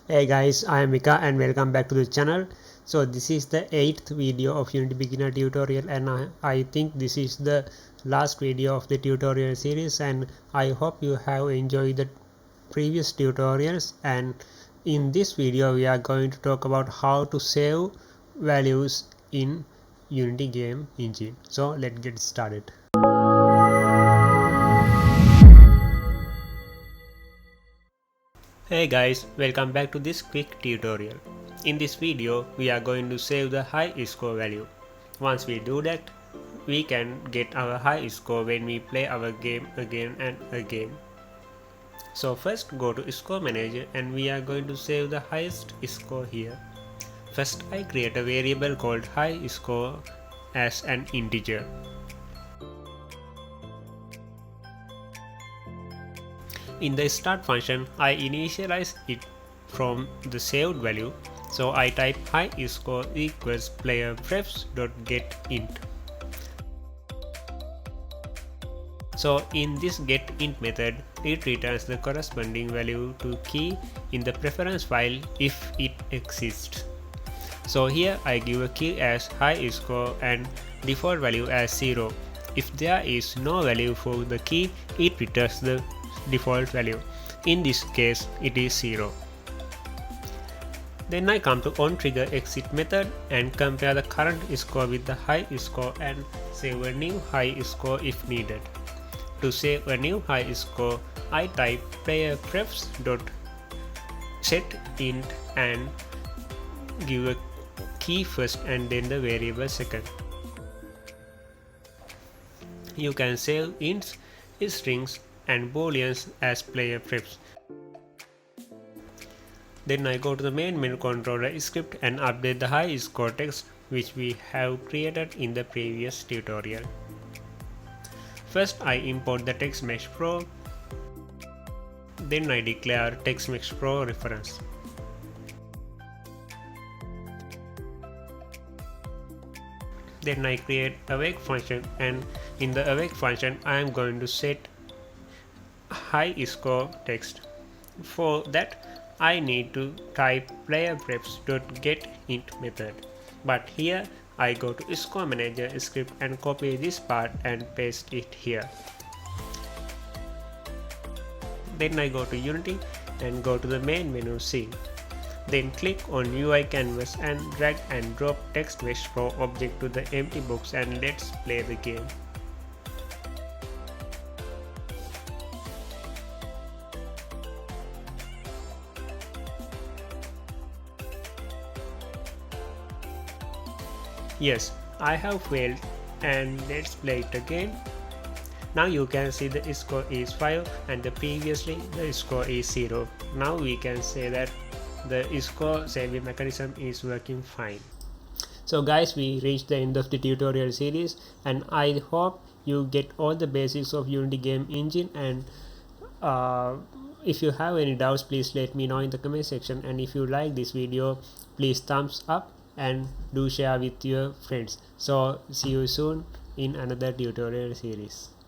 Hey guys, I am Mika and welcome back to the channel. So this is the 8th video of Unity beginner tutorial, and I think this is the last video of the tutorial series, and I hope you have enjoyed the previous tutorials. And in this video we are going to talk about how to save values in Unity game engine. So let's get started. Hey guys, welcome back to this quick tutorial. In this video, we are going to save the high score value. Once we do that, we can get our high score when we play our game again and again. So first go to score manager and we are going to save the highest score here. First I create a variable called high score as an integer. In the start function, I initialize it from the saved value, so I type high score equals player prefs.getInt. So in this getInt method, it returns the corresponding value to key in the preference file if it exists. So here I give a key as high score and default value as 0. If there is no value for the key, it returns the default value. In this case it is 0. Then I come to onTriggerExit method and compare the current score with the high score and save a new high score if needed. To save a new high score, I type player prefs.setInt and give a key first and then the variable second. You can save ints, strings and booleans as player prefs. Then I go to the main menu controller script and update the high score text which we have created in the previous tutorial. First I import the TextMesh Pro. Then I declare TextMesh Pro reference. Then I create awake function, and in the awake function I am going to set high score text. For that I need to type player prefs.getInt method, but here I go to score manager script and copy this part and paste it here. Then I go to Unity and go to the main menu scene. Then click on UI canvas and drag and drop TextMesh Pro object to the empty box and let's play the game. Yes, I have failed, and let's play it again. Now you can see the score is 5 and previously the score is 0. Now we can say that the score saving mechanism is working fine. So guys, we reached the end of the tutorial series, and I hope you get all the basics of Unity game engine, and if you have any doubts, please let me know in the comment section, and if you like this video, please thumbs up and do share with your friends. So see you soon in another tutorial series.